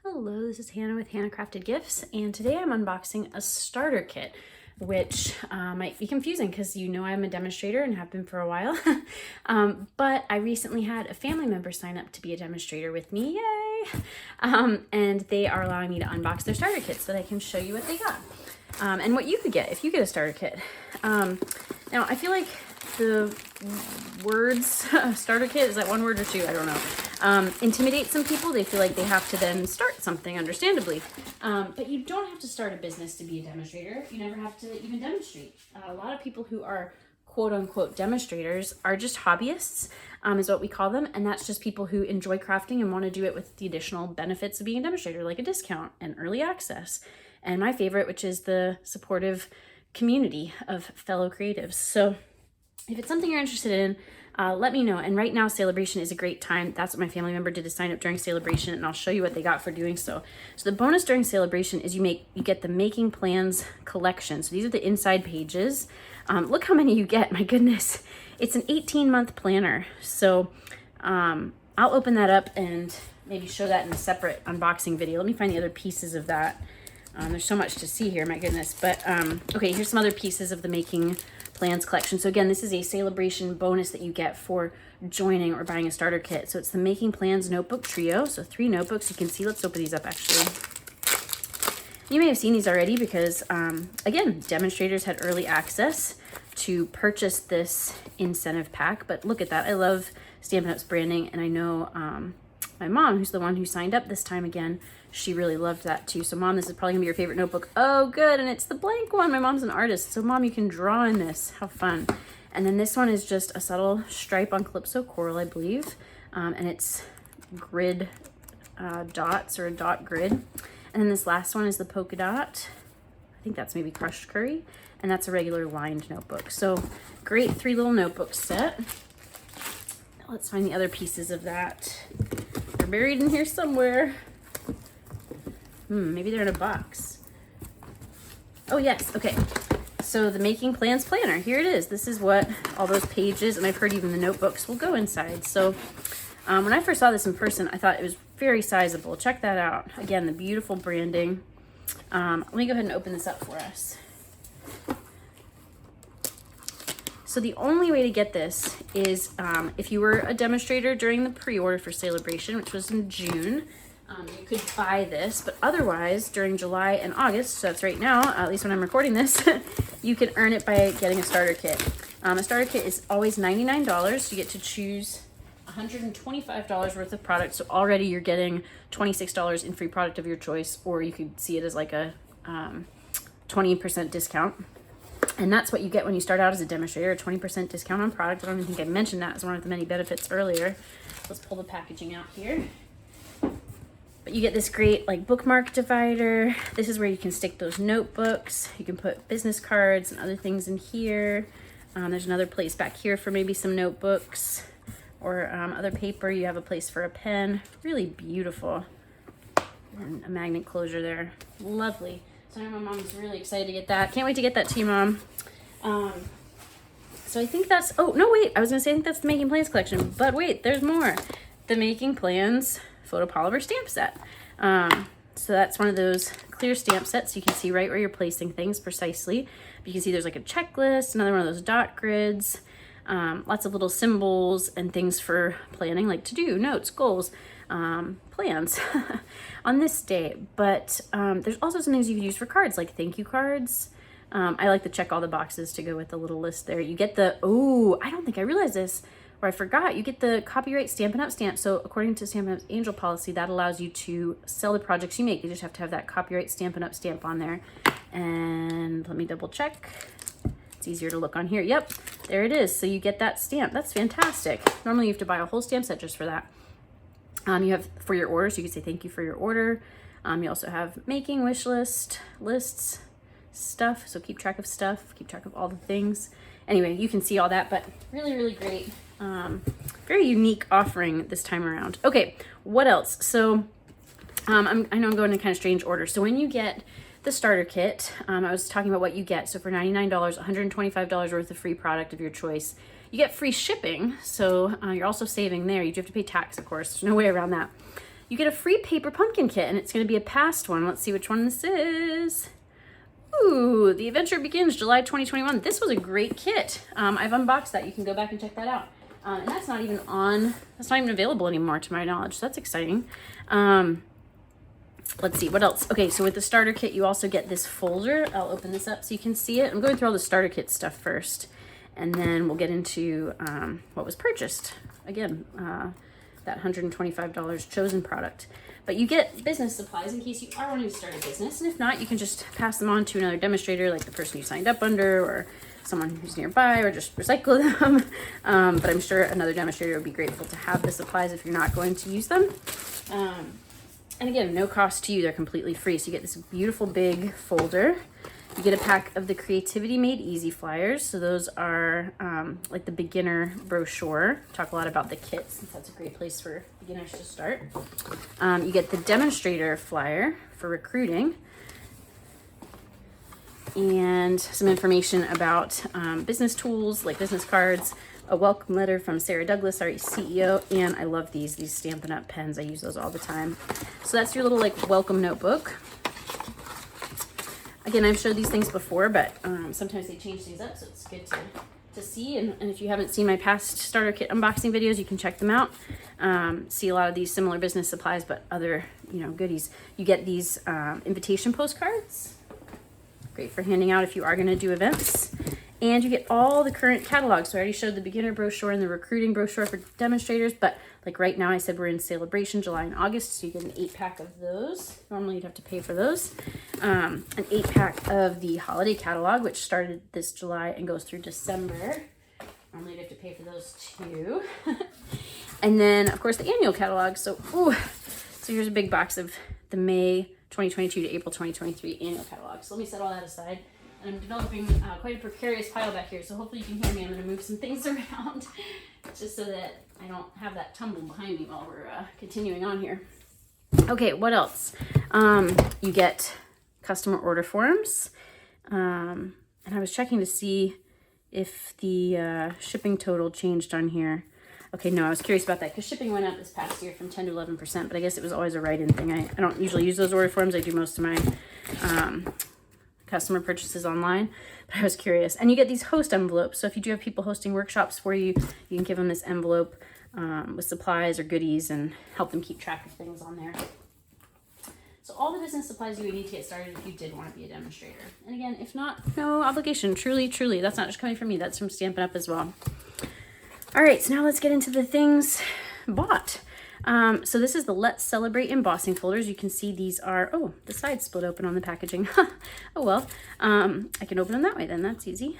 Hello, this is Hannah with Hannah Crafted Gifts, and today I'm unboxing a starter kit, which might be confusing because you know I'm a demonstrator and have been for a while. But I recently had a family member sign up to be a demonstrator with me, yay! And they are allowing me to unbox their starter kit so that I can show you what they got. And what you could get if you get a starter kit. Now, I feel like the words starter kit, is that one word or two? I don't know. Intimidate some people. They feel like they have to then start something, understandably. But you don't have to start a business to be a demonstrator. You never have to even demonstrate. A lot of people who are quote unquote demonstrators are just hobbyists, is what we call them. And that's just people who enjoy crafting and want to do it with the additional benefits of being a demonstrator, like a discount and early access. And my favorite, which is the supportive community of fellow creatives. So if it's something you're interested in, let me know. And right now, Sale-A-Bration is a great time. That's what my family member did, to sign up during Sale-A-Bration, and I'll show you what they got for doing so. So the bonus during Sale-A-Bration is you get the Making Plans collection. So these are the inside pages. Look how many you get, my goodness. It's an 18-month planner. So I'll open that up and maybe show that in a separate unboxing video. Let me find the other pieces of that. There's so much to see here, my goodness. But okay, here's some other pieces of the Making Plans collection. So again, this is a Sale-A-Bration bonus that you get for joining or buying a starter kit. So it's the Making Plans notebook trio. So 3 notebooks. You can see, let's open these up actually. You may have seen these already because, again, demonstrators had early access to purchase this incentive pack. But look at that. I love Stampin' Up's branding, and I know my mom, who's the one who signed up this time again, she really loved that too. So Mom, this is probably gonna be your favorite notebook. Oh, good, and it's the blank one. My mom's an artist, so Mom, you can draw in this. How fun. And then this one is just a subtle stripe on Calypso Coral, I believe. And it's grid dots, or a dot grid. And then this last one is the polka dot. I think that's maybe crushed curry. And that's a regular lined notebook. So great 3 little notebook set. Let's find the other pieces of that. They're buried in here somewhere. Maybe they're in a box. Oh yes, okay. So the Making Plans planner, here it is. This is what all those pages, and I've heard even the notebooks, will go inside. So when I first saw this in person, I thought it was very sizable. Check that out. Again, the beautiful branding. Let me go ahead and open this up for us. So the only way to get this is if you were a demonstrator during the pre-order for Sale-A-Bration, which was in June, you could buy this, but otherwise during July and August, so that's right now, at least when I'm recording this, you can earn it by getting a starter kit. A starter kit is always $99. You get to choose $125 worth of product. So already you're getting $26 in free product of your choice, or you could see it as like a 20% discount. And that's what you get when you start out as a demonstrator, a 20% discount on product. I don't even think I mentioned that as one of the many benefits earlier. Let's pull the packaging out here. But you get this great like bookmark divider. This is where you can stick those notebooks. You can put business cards and other things in here. There's another place back here for maybe some notebooks or other paper. You have a place for a pen. Really beautiful. And a magnet closure there. Lovely. So I know my mom's really excited to get that. Can't wait to get that to you, Mom. So I think that's, oh, no, wait. I was going to say I think that's the Making Plans collection. But wait, there's more. The Making Plans Photopolymer stamp set. So that's one of those clear stamp sets. You can see right where you're placing things precisely. You can see there's like a checklist, another one of those dot grids, lots of little symbols and things for planning, like to-do, notes, goals, plans on this day. But there's also some things you can use for cards, like thank you cards. I like to check all the boxes to go with the little list there. You get the, oh, I don't think I realized this, or I forgot, you get the copyright Stampin' Up stamp. So according to Stampin' Up's Angel policy, that allows you to sell the projects you make. You just have to have that copyright Stampin' Up stamp on there. And let me double check. It's easier to look on here. Yep, there it is. So you get that stamp. That's fantastic. Normally you have to buy a whole stamp set just for that. You have for your order, so you can say thank you for your order. You also have making wish list, lists, stuff. So keep track of stuff, keep track of all the things. Anyway, you can see all that, but really, really great. Very unique offering this time around. Okay, what else? So I know I'm going in kind of strange order. So when you get the starter kit, I was talking about what you get. So for $99, $125 worth of free product of your choice. You get free shipping, so you're also saving there. You do have to pay tax, of course. There's no way around that. you get a free paper pumpkin kit, and it's going to be a past one. Let's see which one this is. Ooh, The Adventure Begins, July 2021. This was a great kit. I've unboxed that. You can go back and check that out. And that's not even available anymore to my knowledge. So that's exciting. Let's see, what else? Okay, so with the starter kit, you also get this folder. I'll open this up so you can see it. I'm going through all the starter kit stuff first, and then we'll get into what was purchased. Again, that $125 chosen product. But you get business supplies in case you are wanting to start a business, and if not, you can just pass them on to another demonstrator, like the person you signed up under, or someone who's nearby, or just recycle them. But I'm sure another demonstrator would be grateful to have the supplies if you're not going to use them. And again, no cost to you, they're completely free. So you get this beautiful big folder. You get a pack of the Creativity Made Easy flyers. So those are like the beginner brochure. Talk a lot about the kit, since that's a great place for beginners to start. You get the Demonstrator flyer for recruiting, and some information about business tools like business cards, a welcome letter from Sarah Douglas, our CEO, and I love these Stampin' Up pens. I use those all the time. So that's your little like welcome notebook. Again, I've showed these things before, but sometimes they change things up, so it's good to see. And if you haven't seen my past starter kit unboxing videos, you can check them out. See a lot of these similar business supplies, but other goodies. You get these invitation postcards. Great for handing out if you are going to do events. And you get all the current catalogs. So I already showed the beginner brochure and the recruiting brochure for demonstrators, but like right now I said we're in Sale-A-Bration, July and August, so you get an 8-pack of those. Normally you'd have to pay for those. An 8-pack of the holiday catalog, which started this July and goes through December. Normally you'd have to pay for those too. And then of course the annual catalog. So here's a big box of the May 2022 to April 2023 annual catalog. So let me set all that aside. And I'm developing quite a precarious pile back here, so hopefully you can hear me. I'm going to move some things around just so that I don't have that tumble behind me while we're continuing on here. Okay, what else? You get customer order forms. And I was checking to see if the shipping total changed on here. Okay, no, I was curious about that because shipping went up this past year from 10 to 11%, but I guess it was always a write-in thing. I don't usually use those order forms. I do most of my customer purchases online, but I was curious. And you get these host envelopes. So if you do have people hosting workshops for you, you can give them this envelope with supplies or goodies and help them keep track of things on there. So all the business supplies you would need to get started if you did want to be a demonstrator. And again, if not, no obligation. Truly, truly. That's not just coming from me. That's from Stampin' Up as well. All right, so now let's get into the things bought. So this is the Let's Celebrate embossing folders. You can see these are, the sides split open on the packaging. Oh well, I can open them that way then, that's easy.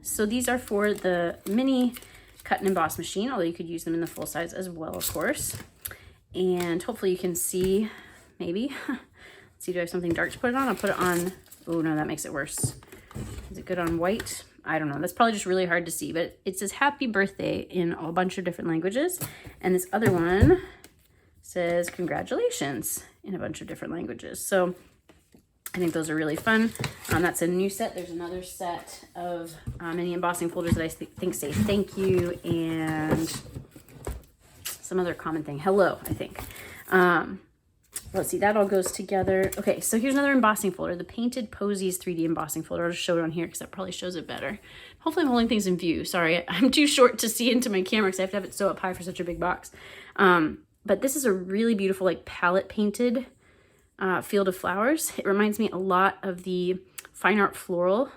So these are for the mini cut and emboss machine, although you could use them in the full size as well, of course. And hopefully you can see, maybe. Let's see, do I have something dark to put it on? I'll put it on, oh no, that makes it worse. Is it good on white? I don't know, that's probably just really hard to see, but it says happy birthday in a bunch of different languages. And this other one says congratulations in a bunch of different languages. So I think those are really fun. That's a new set. There's another set of mini embossing folders that I think say thank you and some other common thing. Hello, I think. Let's see, that all goes together. Okay, so here's another embossing folder, the Painted Posies 3D embossing folder. I'll just show it on here because that probably shows it better. Hopefully I'm holding things in view. Sorry, I'm too short to see into my camera because I have to have it so up high for such a big box. But this is a really beautiful, like, palette painted field of flowers. It reminds me a lot of the Fine Art Floral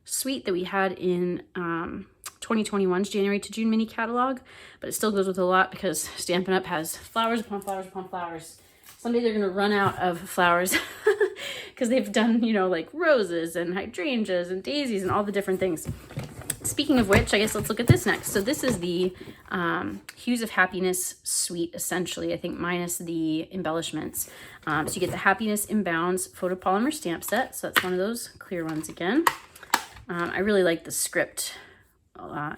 suite that we had in 2021's January to June mini catalog, but it still goes with a lot because Stampin' Up has flowers upon flowers upon flowers. Someday they're gonna run out of flowers because they've done, like roses and hydrangeas and daisies and all the different things. Speaking of which, I guess let's look at this next. So this is the Hues of Happiness suite, essentially, I think minus the embellishments. So you get the Happiness in Bounds Photopolymer stamp set. So that's one of those clear ones again. I really like the script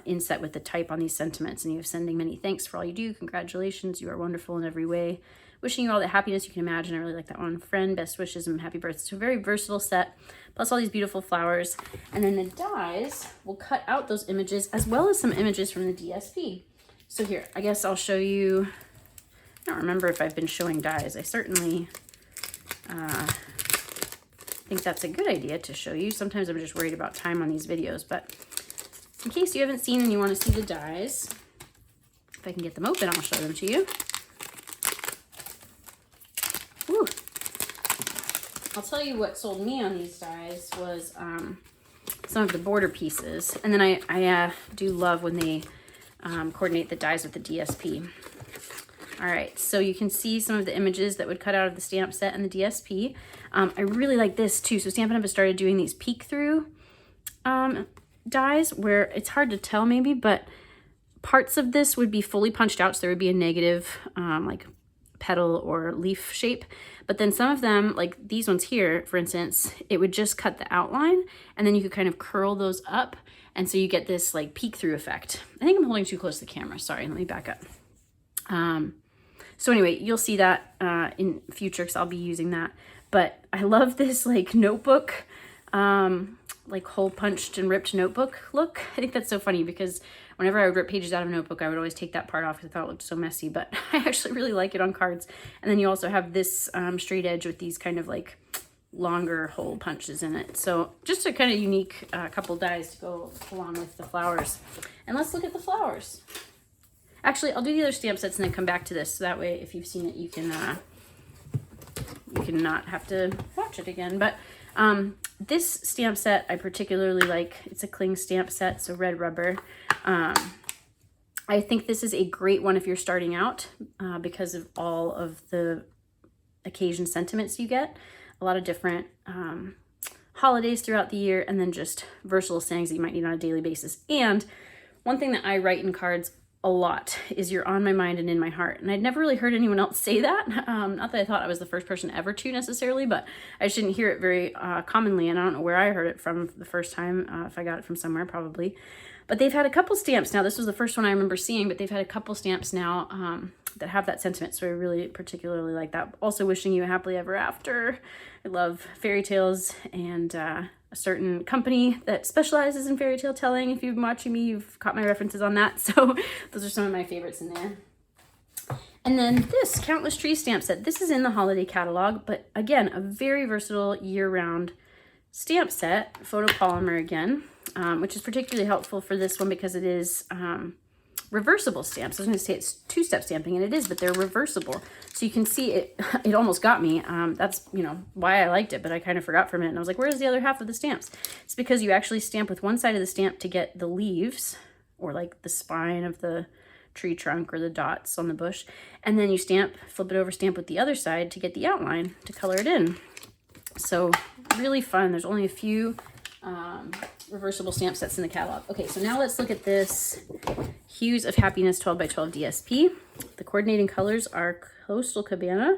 inset with the type on these sentiments. And you have sending many thanks for all you do. Congratulations, you are wonderful in every way. Wishing you all the happiness you can imagine. I really like that one. Friend, best wishes, and happy birthday. So a very versatile set, plus all these beautiful flowers. And then the dies will cut out those images as well as some images from the DSP. So here, I guess I'll show you don't remember if I've been showing dies. I certainly think that's a good idea to show you. Sometimes I'm just worried about time on these videos, but in case you haven't seen and you want to see the dies, if I can get them open, I'll show them to you. Woo. I'll tell you what sold me on these dies was some of the border pieces. And then I do love when they coordinate the dies with the DSP. All right, so you can see some of the images that would cut out of the stamp set and the DSP. I really like this too. So Stampin' Up! Has started doing these peek through dies where it's hard to tell maybe, but parts of this would be fully punched out. So there would be a negative like petal or leaf shape. But then some of them, like these ones here, for instance, it would just cut the outline and then you could kind of curl those up. And so you get this like peek through effect. I think I'm holding too close to the camera. Sorry, let me back up. So anyway, you'll see that in future because I'll be using that. But I love this like notebook, like hole punched and ripped notebook look. I think that's so funny because whenever I would rip pages out of a notebook, I would always take that part off because I thought it looked so messy. But I actually really like it on cards. And then you also have this straight edge with these kind of like longer hole punches in it. So just a kind of unique couple dies to go along with the flowers. And let's look at the flowers. Actually, I'll do the other stamp sets and then come back to this. So that way, if you've seen it, you can not have to watch it again. But this stamp set I particularly like. It's a cling stamp set, so red rubber. I think this is a great one if you're starting out because of all of the occasion sentiments you get. A lot of different holidays throughout the year, and then just versatile sayings that you might need on a daily basis. And one thing that I write in cards a lot is "you're on my mind and in my heart," and I'd never really heard anyone else say that. Not that I thought I was the first person ever to necessarily, but I just didn't hear it very commonly, and I don't know where I heard it from the first time. If I got it from somewhere, probably. But they've had a couple stamps now. This was the first one I remember seeing, but they've had a couple stamps now that have that sentiment, so I really particularly like that. Also wishing you a happily ever after. I love fairy tales and a certain company that specializes in fairy tale telling. If you've been watching me, you've caught my references on that. So those are some of my favorites in there. And then this Countless Trees stamp set. This is in the holiday catalog, but again, a very versatile year-round stamp set. Photopolymer again, which is particularly helpful for this one because it is reversible stamps. I was going to say it's two-step stamping, and it is, but they're reversible. So you can see it, it almost got me. That's, you know, why I liked it, but I kind of forgot for a minute. And I was like, where's the other half of the stamps? It's because you actually stamp with one side of the stamp to get the leaves, or like the spine of the tree trunk or the dots on the bush. And then you stamp, flip it over, stamp with the other side to get the outline to color it in. So really fun. There's only a few reversible stamp sets in the catalog. Okay, so now let's look at this Hues of Happiness 12x12 DSP. The coordinating colors are Coastal Cabana,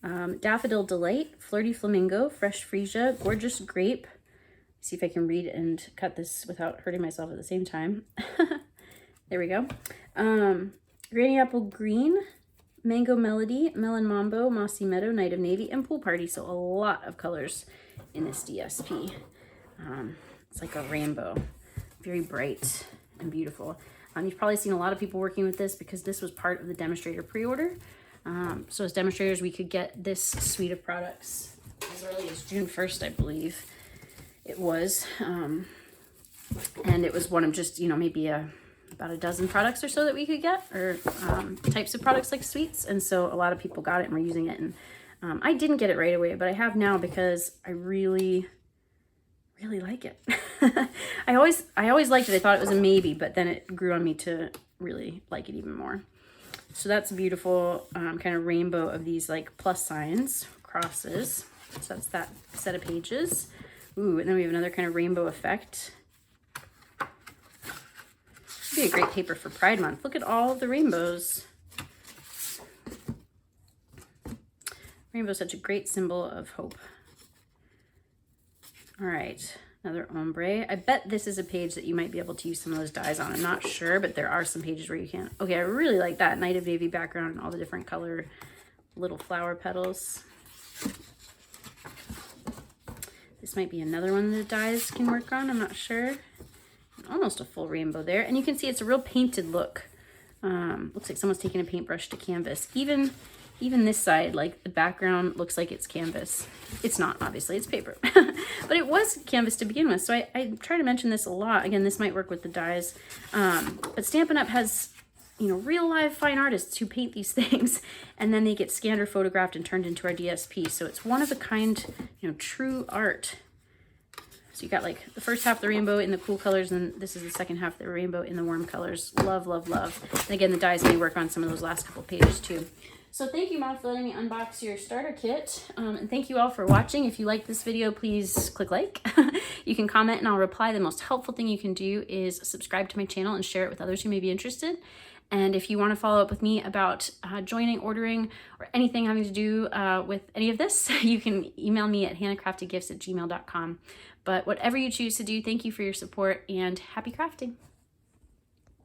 Daffodil Delight, Flirty Flamingo, Fresh Freesia, Gorgeous Grape. See if I can read and cut this without hurting myself at the same time. There we go. Granny Apple Green, Mango Melody, Melon Mambo, Mossy Meadow, Night of Navy, and Pool Party. So a lot of colors in this DSP. It's like a rainbow, very bright and beautiful. You've probably seen a lot of people working with this because this was part of the Demonstrator pre-order. So as demonstrators, we could get this suite of products as early as June 1st, I believe it was. And it was one of just, you know, maybe about a dozen products or so that we could get, or types of products like suites. And so a lot of people got it and were using it. And I didn't get it right away, but I have now because I really like it. I always liked it. I thought it was a maybe, but then it grew on me to really like it even more. So that's a beautiful kind of rainbow of these like plus signs, crosses. So that's that set of pages. Ooh, and then we have another kind of rainbow effect. Would be a great paper for Pride Month. Look at all the rainbows. Rainbow is such a great symbol of hope. All right, another ombre. I bet this is a page that you might be able to use some of those dies on. I'm not sure, but there are some pages where you can. Okay, I really like that Night of Navy background and all the different color little flower petals. This might be another one the dies can work on. I'm not sure. Almost a full rainbow there. And you can see it's a real painted look Looks like someone's taking a paintbrush to canvas. Even this side, like the background looks like it's canvas. It's not, obviously, it's paper. But it was canvas to begin with. So I try to mention this a lot. Again, this might work with the dies. But Stampin' Up! Has, you know, real live fine artists who paint these things, and then they get scanned or photographed and turned into our DSP. So it's one of a kind, you know, true art. So you got like the first half of the rainbow in the cool colors, and this is the second half of the rainbow in the warm colors. Love, love, love. And again, the dies may work on some of those last couple pages too. So thank you, Mom, for letting me unbox your starter kit. And thank you all for watching. If you like this video, please click like. You can comment and I'll reply. The most helpful thing you can do is subscribe to my channel and share it with others who may be interested. And if you want to follow up with me about joining, ordering, or anything having to do with any of this, you can email me at hannahcraftedgifts@gmail.com. But whatever you choose to do, thank you for your support and happy crafting.